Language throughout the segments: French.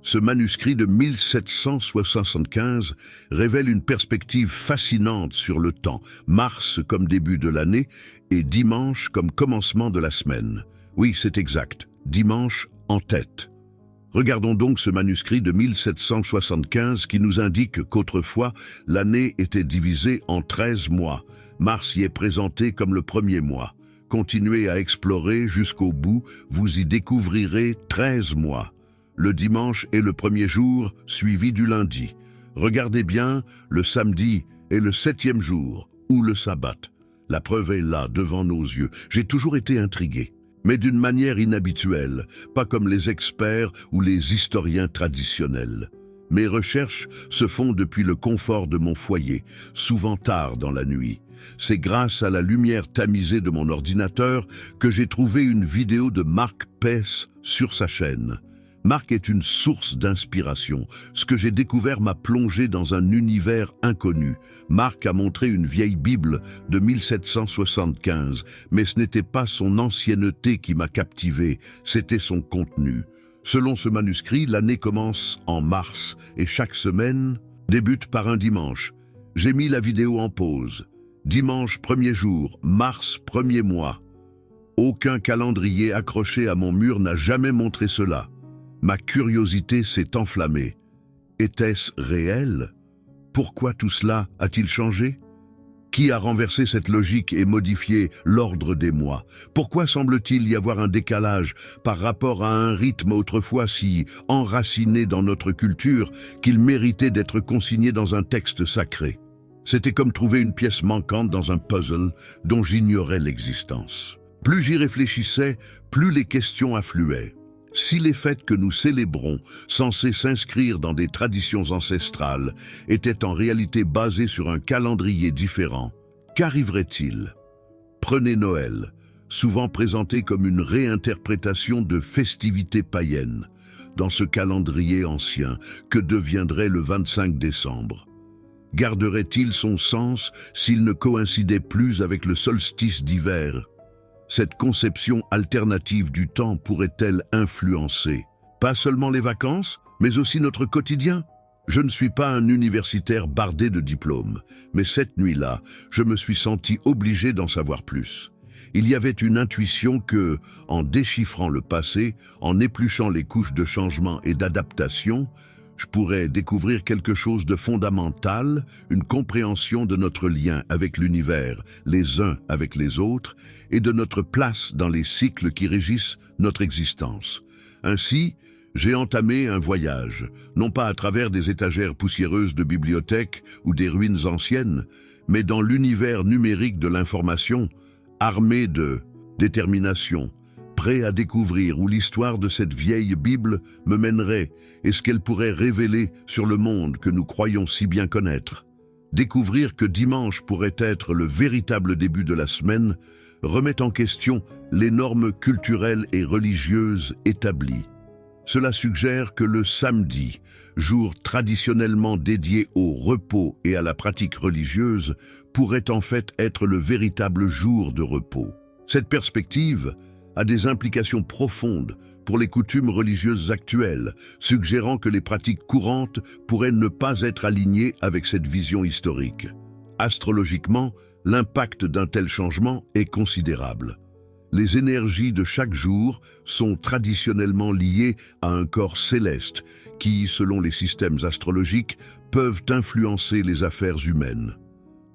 Ce manuscrit de 1775 révèle une perspective fascinante sur le temps, mars comme début de l'année et dimanche comme commencement de la semaine. Oui, c'est exact, dimanche en tête. Regardons donc ce manuscrit de 1775 qui nous indique qu'autrefois, l'année était divisée en 13 mois. Mars y est présenté comme le premier mois. Continuez à explorer jusqu'au bout, vous y découvrirez 13 mois. Le dimanche est le premier jour, suivi du lundi. Regardez bien, le samedi est le 7e jour, ou le sabbat. La preuve est là, devant nos yeux. J'ai toujours été intrigué, mais d'une manière inhabituelle, pas comme les experts ou les historiens traditionnels. Mes recherches se font depuis le confort de mon foyer, souvent tard dans la nuit. C'est grâce à la lumière tamisée de mon ordinateur que j'ai trouvé une vidéo de Mark Pess sur sa chaîne. Mark est une source d'inspiration. Ce que j'ai découvert m'a plongé dans un univers inconnu. Mark a montré une vieille Bible de 1775, mais ce n'était pas son ancienneté qui m'a captivé, c'était son contenu. Selon ce manuscrit, l'année commence en mars et chaque semaine débute par un dimanche. J'ai mis la vidéo en pause. Dimanche premier jour, mars premier mois. Aucun calendrier accroché à mon mur n'a jamais montré cela. Ma curiosité s'est enflammée. Était-ce réel? Pourquoi tout cela a-t-il changé? Qui a renversé cette logique et modifié l'ordre des mois? Pourquoi semble-t-il y avoir un décalage par rapport à un rythme autrefois si enraciné dans notre culture qu'il méritait d'être consigné dans un texte sacré? C'était comme trouver une pièce manquante dans un puzzle dont j'ignorais l'existence. Plus j'y réfléchissais, plus les questions affluaient. Si les fêtes que nous célébrons, censées s'inscrire dans des traditions ancestrales, étaient en réalité basées sur un calendrier différent, qu'arriverait-il? Prenez Noël, souvent présenté comme une réinterprétation de festivités païennes. Dans ce calendrier ancien, que deviendrait le 25 décembre? Garderait-il son sens s'il ne coïncidait plus avec le solstice d'hiver? Cette conception alternative du temps pourrait-elle influencer pas seulement les vacances, mais aussi notre quotidien? Je ne suis pas un universitaire bardé de diplômes, mais cette nuit-là, je me suis senti obligé d'en savoir plus. Il y avait une intuition que, en déchiffrant le passé, en épluchant les couches de changement et d'adaptation, je pourrais découvrir quelque chose de fondamental, une compréhension de notre lien avec l'univers, les uns avec les autres, et de notre place dans les cycles qui régissent notre existence. Ainsi, j'ai entamé un voyage, non pas à travers des étagères poussiéreuses de bibliothèques ou des ruines anciennes, mais dans l'univers numérique de l'information, armé de détermination, prêt à découvrir où l'histoire de cette vieille Bible me mènerait et ce qu'elle pourrait révéler sur le monde que nous croyons si bien connaître. Découvrir que dimanche pourrait être le véritable début de la semaine remet en question les normes culturelles et religieuses établies. Cela suggère que le samedi, jour traditionnellement dédié au repos et à la pratique religieuse, pourrait en fait être le véritable jour de repos. Cette perspective a des implications profondes pour les coutumes religieuses actuelles, suggérant que les pratiques courantes pourraient ne pas être alignées avec cette vision historique. Astrologiquement, l'impact d'un tel changement est considérable. Les énergies de chaque jour sont traditionnellement liées à un corps céleste qui, selon les systèmes astrologiques, peuvent influencer les affaires humaines.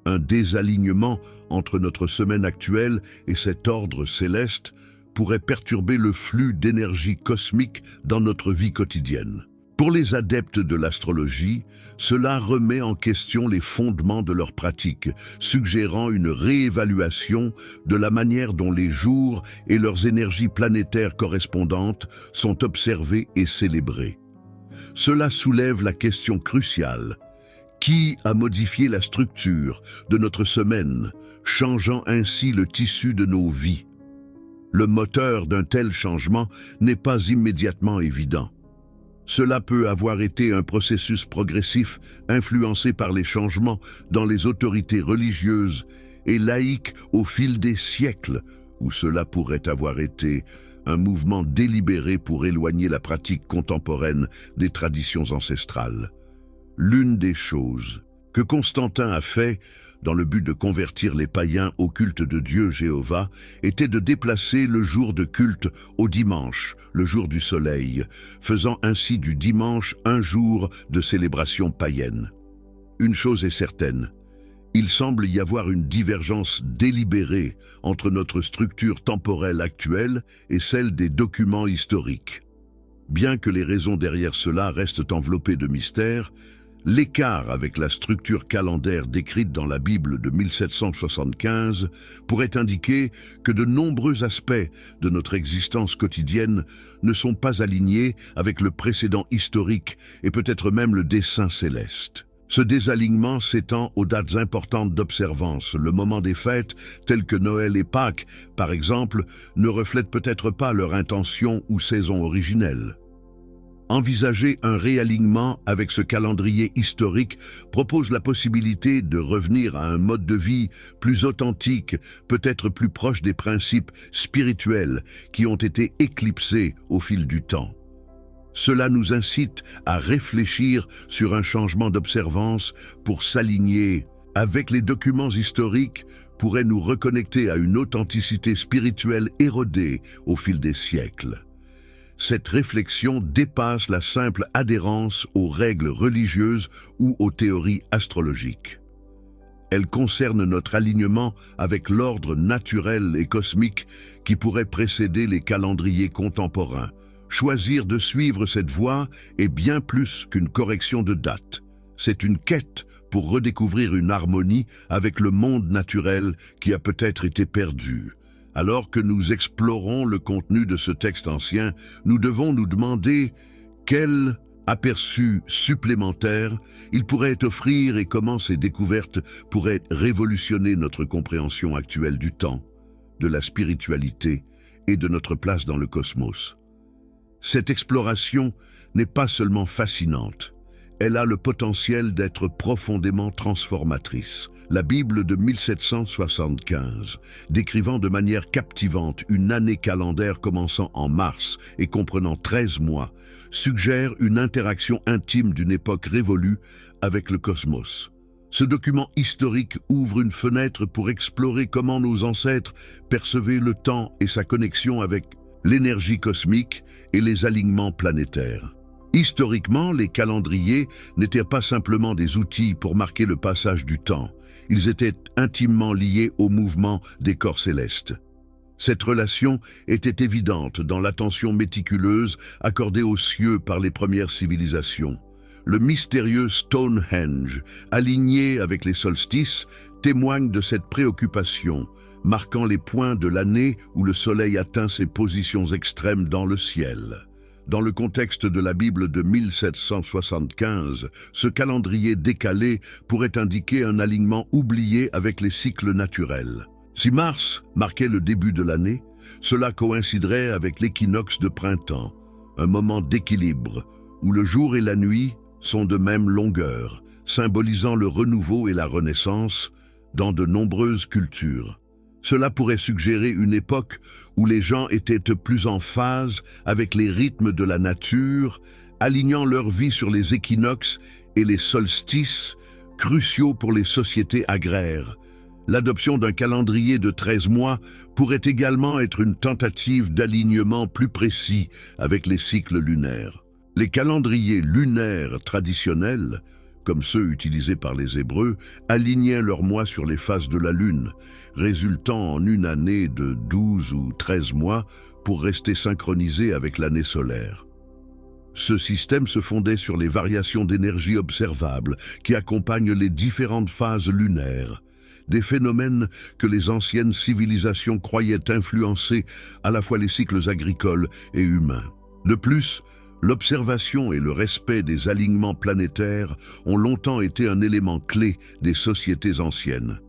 Un désalignement entre notre semaine actuelle et cet ordre céleste pourrait perturber le flux d'énergie cosmique dans notre vie quotidienne. Pour les adeptes de l'astrologie, cela remet en question les fondements de leur pratique, suggérant une réévaluation de la manière dont les jours et leurs énergies planétaires correspondantes sont observés et célébrés. Cela soulève la question cruciale: qui a modifié la structure de notre semaine, changeant ainsi le tissu de nos vies? Le moteur d'un tel changement n'est pas immédiatement évident. Cela peut avoir été un processus progressif influencé par les changements dans les autorités religieuses et laïques au fil des siècles, ou cela pourrait avoir été un mouvement délibéré pour éloigner la pratique contemporaine des traditions ancestrales. L'une des choses que Constantin a fait, dans le but de convertir les païens au culte de Dieu Jéhovah, était de déplacer le jour de culte au dimanche, le jour du soleil, faisant ainsi du dimanche un jour de célébration païenne. Une chose est certaine, il semble y avoir une divergence délibérée entre notre structure temporelle actuelle et celle des documents historiques. Bien que les raisons derrière cela restent enveloppées de mystère, l'écart avec la structure calendaire décrite dans la Bible de 1775 pourrait indiquer que de nombreux aspects de notre existence quotidienne ne sont pas alignés avec le précédent historique et peut-être même le dessein céleste. Ce désalignement s'étend aux dates importantes d'observance. Le moment des fêtes, telles que Noël et Pâques, par exemple, ne reflètent peut-être pas leur intention ou saison originelle. Envisager un réalignement avec ce calendrier historique propose la possibilité de revenir à un mode de vie plus authentique, peut-être plus proche des principes spirituels qui ont été éclipsés au fil du temps. Cela nous incite à réfléchir sur un changement d'observance pour s'aligner avec les documents historiques, pourrait nous reconnecter à une authenticité spirituelle érodée au fil des siècles. Cette réflexion dépasse la simple adhérence aux règles religieuses ou aux théories astrologiques. Elle concerne notre alignement avec l'ordre naturel et cosmique qui pourrait précéder les calendriers contemporains. Choisir de suivre cette voie est bien plus qu'une correction de date. C'est une quête pour redécouvrir une harmonie avec le monde naturel qui a peut-être été perdu. Alors que nous explorons le contenu de ce texte ancien, nous devons nous demander quel aperçu supplémentaire il pourrait offrir et comment ces découvertes pourraient révolutionner notre compréhension actuelle du temps, de la spiritualité et de notre place dans le cosmos. Cette exploration n'est pas seulement fascinante, elle a le potentiel d'être profondément transformatrice. La Bible de 1775, décrivant de manière captivante une année calendaire commençant en mars et comprenant 13 mois, suggère une interaction intime d'une époque révolue avec le cosmos. Ce document historique ouvre une fenêtre pour explorer comment nos ancêtres percevaient le temps et sa connexion avec l'énergie cosmique et les alignements planétaires. Historiquement, les calendriers n'étaient pas simplement des outils pour marquer le passage du temps. Ils étaient intimement liés au mouvement des corps célestes. Cette relation était évidente dans l'attention méticuleuse accordée aux cieux par les premières civilisations. Le mystérieux Stonehenge, aligné avec les solstices, témoigne de cette préoccupation, marquant les points de l'année où le soleil atteint ses positions extrêmes dans le ciel. Dans le contexte de la Bible de 1775, ce calendrier décalé pourrait indiquer un alignement oublié avec les cycles naturels. Si mars marquait le début de l'année, cela coïnciderait avec l'équinoxe de printemps, un moment d'équilibre où le jour et la nuit sont de même longueur, symbolisant le renouveau et la renaissance dans de nombreuses cultures. Cela pourrait suggérer une époque où les gens étaient plus en phase avec les rythmes de la nature, alignant leur vie sur les équinoxes et les solstices, cruciaux pour les sociétés agraires. L'adoption d'un calendrier de 13 mois pourrait également être une tentative d'alignement plus précis avec les cycles lunaires. Les calendriers lunaires traditionnels, comme ceux utilisés par les Hébreux, alignaient leurs mois sur les phases de la Lune, résultant en une année de 12 ou 13 mois pour rester synchronisés avec l'année solaire. Ce système se fondait sur les variations d'énergie observables qui accompagnent les différentes phases lunaires, des phénomènes que les anciennes civilisations croyaient influencer à la fois les cycles agricoles et humains. De plus, l'observation et le respect des alignements planétaires ont longtemps été un élément clé des sociétés anciennes.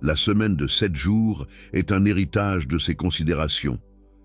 La semaine de 7 jours est un héritage de ces considérations,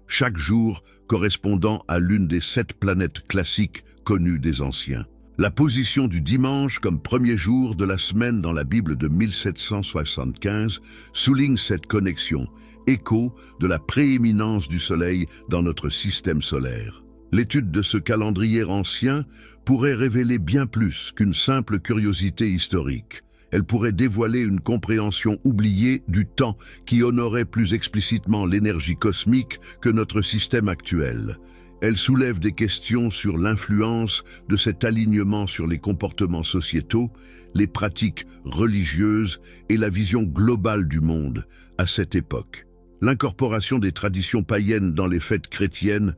chaque jour correspondant à l'une des 7 planètes classiques connues des anciens. La position du dimanche comme premier jour de la semaine dans la Bible de 1775 souligne cette connexion, écho de la prééminence du Soleil dans notre système solaire. L'étude de ce calendrier ancien pourrait révéler bien plus qu'une simple curiosité historique. Elle pourrait dévoiler une compréhension oubliée du temps qui honorait plus explicitement l'énergie cosmique que notre système actuel. Elle soulève des questions sur l'influence de cet alignement sur les comportements sociétaux, les pratiques religieuses et la vision globale du monde à cette époque. L'incorporation des traditions païennes dans les fêtes chrétiennes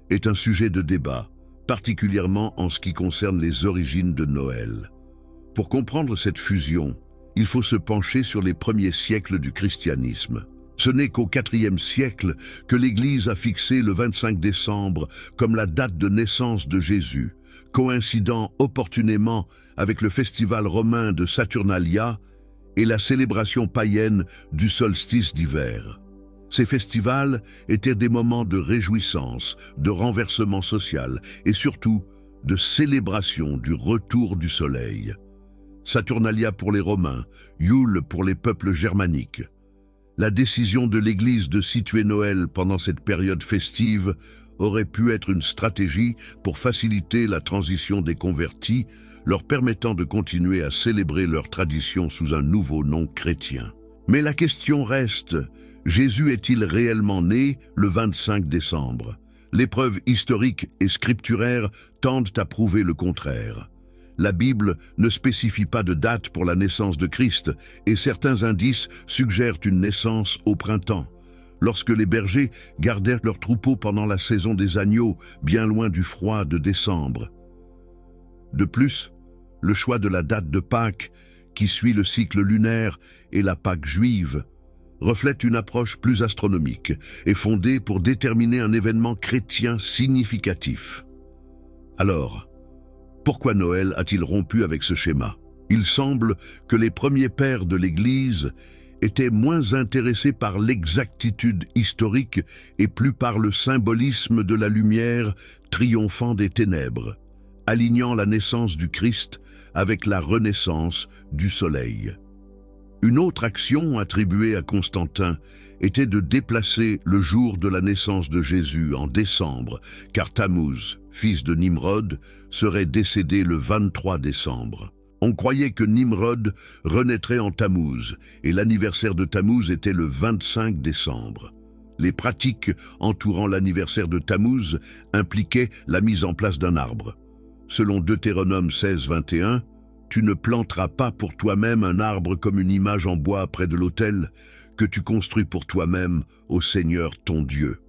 est un sujet de débat, particulièrement en ce qui concerne les origines de Noël. Pour comprendre cette fusion, il faut se pencher sur les premiers siècles du christianisme. Ce n'est qu'au IVe siècle que l'Église a fixé le 25 décembre comme la date de naissance de Jésus, coïncidant opportunément avec le festival romain de Saturnalia et la célébration païenne du solstice d'hiver. Ces festivals étaient des moments de réjouissance, de renversement social et surtout de célébration du retour du soleil. Saturnalia pour les Romains, Yule pour les peuples germaniques. La décision de l'Église de situer Noël pendant cette période festive aurait pu être une stratégie pour faciliter la transition des convertis, leur permettant de continuer à célébrer leur tradition sous un nouveau nom chrétien. Mais la question reste, Jésus est-il réellement né le 25 décembre? Les preuves historiques et scripturaires tendent à prouver le contraire. La Bible ne spécifie pas de date pour la naissance de Christ et certains indices suggèrent une naissance au printemps, lorsque les bergers gardèrent leurs troupeaux pendant la saison des agneaux, bien loin du froid de décembre. De plus, le choix de la date de Pâques, qui suit le cycle lunaire et la Pâque juive, reflète une approche plus astronomique et fondée pour déterminer un événement chrétien significatif. Alors, pourquoi Noël a-t-il rompu avec ce schéma? Il semble que les premiers pères de l'Église étaient moins intéressés par l'exactitude historique et plus par le symbolisme de la lumière triomphant des ténèbres, alignant la naissance du Christ avec la renaissance du soleil. Une autre action attribuée à Constantin était de déplacer le jour de la naissance de Jésus en décembre, car Tammuz, fils de Nimrod, serait décédé le 23 décembre. On croyait que Nimrod renaîtrait en Tammuz, et l'anniversaire de Tammuz était le 25 décembre. Les pratiques entourant l'anniversaire de Tammuz impliquaient la mise en place d'un arbre. Selon Deutéronome 16, 21, « Tu ne planteras pas pour toi-même un arbre comme une image en bois près de l'autel, que tu construis pour toi-même, ô Seigneur ton Dieu. »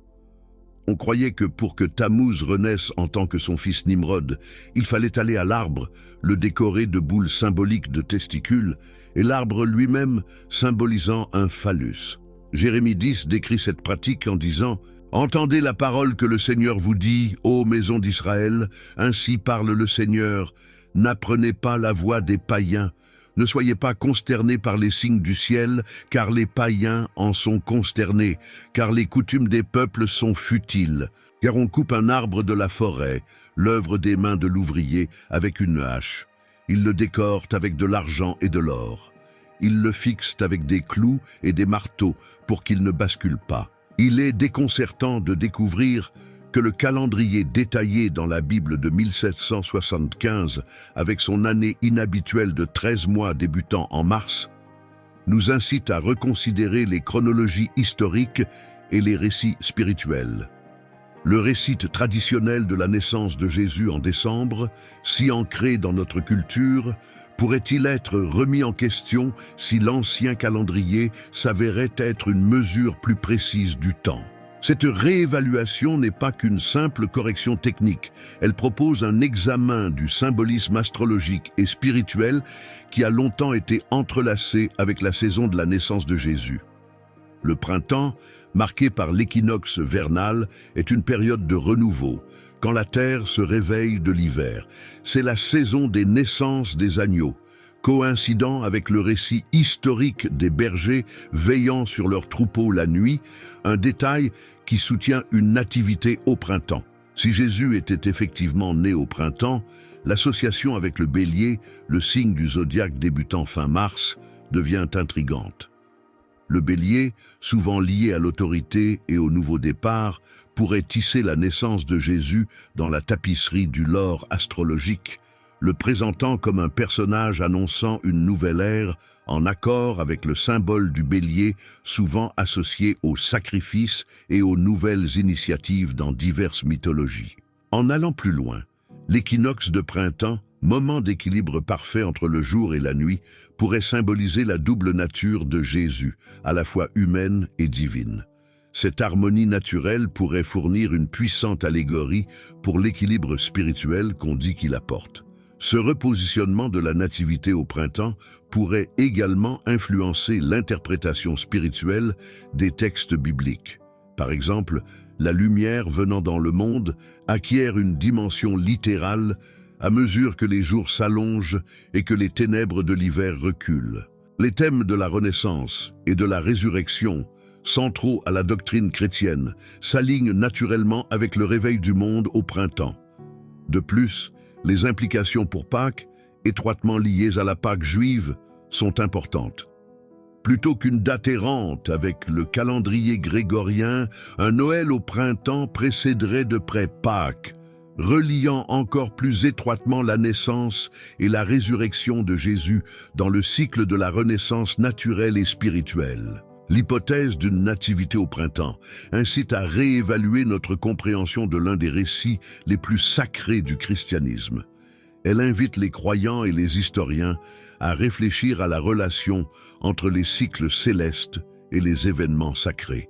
On croyait que pour que Tammuz renaisse en tant que son fils Nimrod, il fallait aller à l'arbre, le décorer de boules symboliques de testicules, et l'arbre lui-même symbolisant un phallus. Jérémie 10 décrit cette pratique en disant « Entendez la parole que le Seigneur vous dit, ô maison d'Israël, ainsi parle le Seigneur, n'apprenez pas la voie des païens, ne soyez pas consternés par les signes du ciel, car les païens en sont consternés, car les coutumes des peuples sont futiles. Car on coupe un arbre de la forêt, l'œuvre des mains de l'ouvrier, avec une hache. Ils le décorent avec de l'argent et de l'or. Ils le fixent avec des clous et des marteaux pour qu'il ne bascule pas. Il est déconcertant de découvrir que le calendrier détaillé dans la Bible de 1775, avec son année inhabituelle de 13 mois débutant en mars, nous incite à reconsidérer les chronologies historiques et les récits spirituels. Le récit traditionnel de la naissance de Jésus en décembre, si ancré dans notre culture, pourrait-il être remis en question si l'ancien calendrier s'avérait être une mesure plus précise du temps? Cette réévaluation n'est pas qu'une simple correction technique. Elle propose un examen du symbolisme astrologique et spirituel qui a longtemps été entrelacé avec la saison de la naissance de Jésus. Le printemps, marqué par l'équinoxe vernal, est une période de renouveau, quand la terre se réveille de l'hiver. C'est la saison des naissances des agneaux, coïncidant avec le récit historique des bergers veillant sur leurs troupeaux la nuit, un détail qui soutient une nativité au printemps. Si Jésus était effectivement né au printemps, l'association avec le bélier, le signe du zodiaque débutant fin mars, devient intrigante. Le bélier, souvent lié à l'autorité et au nouveau départ, pourrait tisser la naissance de Jésus dans la tapisserie du lore astrologique, le présentant comme un personnage annonçant une nouvelle ère en accord avec le symbole du bélier, souvent associé aux sacrifices et aux nouvelles initiatives dans diverses mythologies. En allant plus loin, l'équinoxe de printemps, moment d'équilibre parfait entre le jour et la nuit, pourrait symboliser la double nature de Jésus, à la fois humaine et divine. Cette harmonie naturelle pourrait fournir une puissante allégorie pour l'équilibre spirituel qu'on dit qu'il apporte. Ce repositionnement de la nativité au printemps pourrait également influencer l'interprétation spirituelle des textes bibliques. Par exemple, la lumière venant dans le monde acquiert une dimension littérale à mesure que les jours s'allongent et que les ténèbres de l'hiver reculent. Les thèmes de la Renaissance et de la résurrection, centraux à la doctrine chrétienne, s'alignent naturellement avec le réveil du monde au printemps. De plus, les implications pour Pâques, étroitement liées à la Pâque juive, sont importantes. Plutôt qu'une date errante avec le calendrier grégorien, un Noël au printemps précéderait de près Pâques, reliant encore plus étroitement la naissance et la résurrection de Jésus dans le cycle de la renaissance naturelle et spirituelle. L'hypothèse d'une nativité au printemps incite à réévaluer notre compréhension de l'un des récits les plus sacrés du christianisme. Elle invite les croyants et les historiens à réfléchir à la relation entre les cycles célestes et les événements sacrés.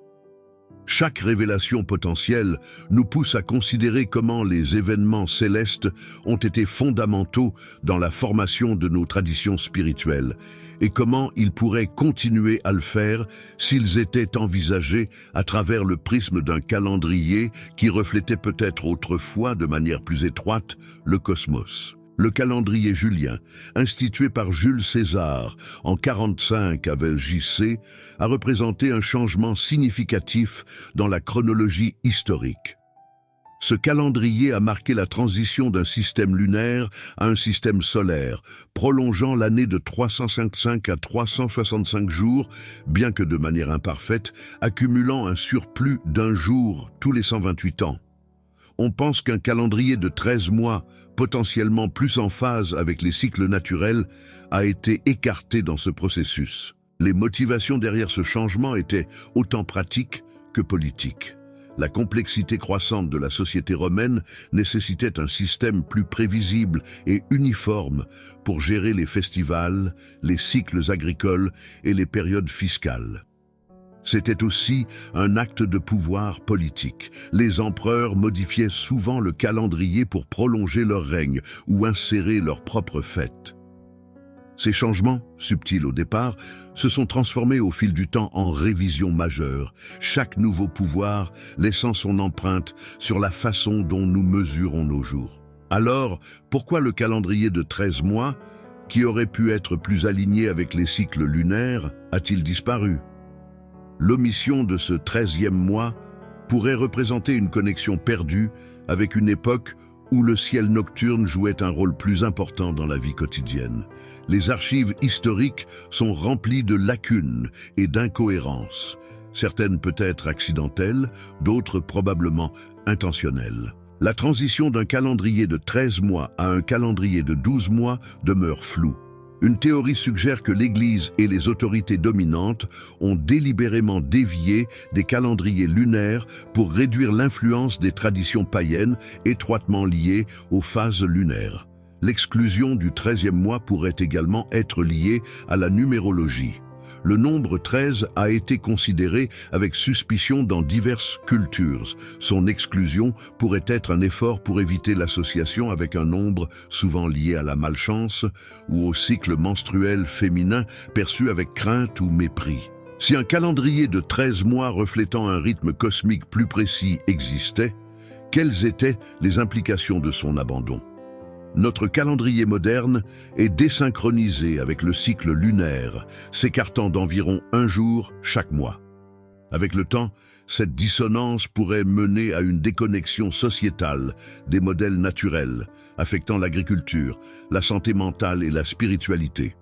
Chaque révélation potentielle nous pousse à considérer comment les événements célestes ont été fondamentaux dans la formation de nos traditions spirituelles et comment ils pourraient continuer à le faire s'ils étaient envisagés à travers le prisme d'un calendrier qui reflétait peut-être autrefois de manière plus étroite le cosmos. Le calendrier julien, institué par Jules César en 45 avec JC, a représenté un changement significatif dans la chronologie historique. Ce calendrier a marqué la transition d'un système lunaire à un système solaire, prolongeant l'année de 355 à 365 jours, bien que de manière imparfaite, accumulant un surplus d'un jour tous les 128 ans. On pense qu'un calendrier de 13 mois, potentiellement plus en phase avec les cycles naturels, a été écarté dans ce processus. Les motivations derrière ce changement étaient autant pratiques que politiques. La complexité croissante de la société romaine nécessitait un système plus prévisible et uniforme pour gérer les festivals, les cycles agricoles et les périodes fiscales. C'était aussi un acte de pouvoir politique. Les empereurs modifiaient souvent le calendrier pour prolonger leur règne ou insérer leurs propres fêtes. Ces changements, subtils au départ, se sont transformés au fil du temps en révisions majeures, chaque nouveau pouvoir laissant son empreinte sur la façon dont nous mesurons nos jours. Alors, pourquoi le calendrier de 13 mois, qui aurait pu être plus aligné avec les cycles lunaires, a-t-il disparu ? L'omission de ce 13e mois pourrait représenter une connexion perdue avec une époque où le ciel nocturne jouait un rôle plus important dans la vie quotidienne. Les archives historiques sont remplies de lacunes et d'incohérences, certaines peut-être accidentelles, d'autres probablement intentionnelles. La transition d'un calendrier de 13 mois à un calendrier de 12 mois demeure floue. Une théorie suggère que l'Église et les autorités dominantes ont délibérément dévié des calendriers lunaires pour réduire l'influence des traditions païennes étroitement liées aux phases lunaires. L'exclusion du 13e mois pourrait également être liée à la numérologie. Le nombre 13 a été considéré avec suspicion dans diverses cultures. Son exclusion pourrait être un effort pour éviter l'association avec un nombre souvent lié à la malchance ou au cycle menstruel féminin perçu avec crainte ou mépris. Si un calendrier de 13 mois reflétant un rythme cosmique plus précis existait, quelles étaient les implications de son abandon ? Notre calendrier moderne est désynchronisé avec le cycle lunaire, s'écartant d'environ un jour chaque mois. Avec le temps, cette dissonance pourrait mener à une déconnexion sociétale des modèles naturels, affectant l'agriculture, la santé mentale et la spiritualité.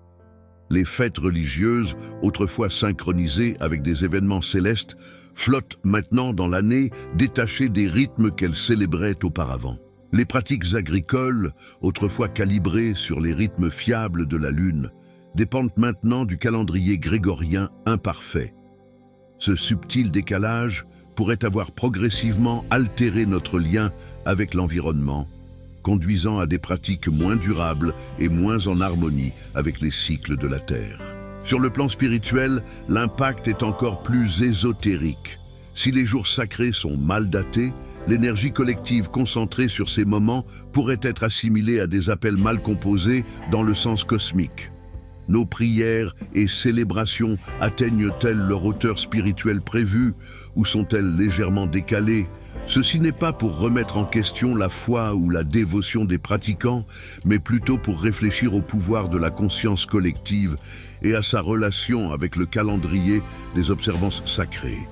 Les fêtes religieuses, autrefois synchronisées avec des événements célestes, flottent maintenant dans l'année, détachées des rythmes qu'elles célébraient auparavant. Les pratiques agricoles, autrefois calibrées sur les rythmes fiables de la Lune, dépendent maintenant du calendrier grégorien imparfait. Ce subtil décalage pourrait avoir progressivement altéré notre lien avec l'environnement, conduisant à des pratiques moins durables et moins en harmonie avec les cycles de la Terre. Sur le plan spirituel, l'impact est encore plus ésotérique. Si les jours sacrés sont mal datés, l'énergie collective concentrée sur ces moments pourrait être assimilée à des appels mal composés dans le sens cosmique. Nos prières et célébrations atteignent-elles leur hauteur spirituelle prévue ou sont-elles légèrement décalées? Ceci n'est pas pour remettre en question la foi ou la dévotion des pratiquants, mais plutôt pour réfléchir au pouvoir de la conscience collective et à sa relation avec le calendrier des observances sacrées.